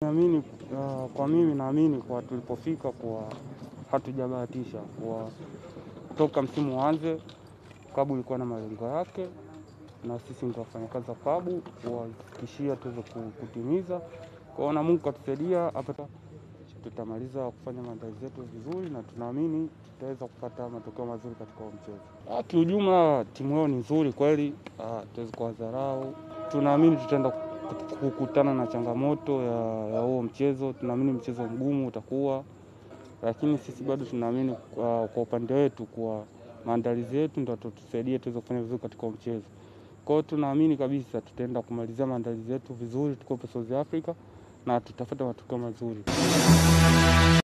Naamini kwa mimi naamini kwa tulipofika kwa hatujabahatisha kwa kutoka msimu uanze, klabu ilikuwa na malengo yake na sisi ndio wafanyakazi wa klabu kuhakikishia tuweze kutimiza. Kwa na Mungu katusaidia hapa tutamaliza kufanya maandalizi yetu vizuri na tunaamini tutaweza kupata matokeo mazuri katika mchezo. Kiujumla timu yao ni nzuri kweli, tuwezi kuwadharau. Tunaamini tutaenda kukutana na changamoto ya huo mchezo, tunaamini mchezo mgumu utakuwa, lakini sisi bado tunaamini kwa upande wetu kwa maandalizi yetu ndio tutusaidia tuweze kufanya vizuri katika mchezo. Kwa hiyo tunaamini kabisa tutaenda kumalizia maandalizi yetu vizuri tuko South Africa na tutafuta matokeo mazuri.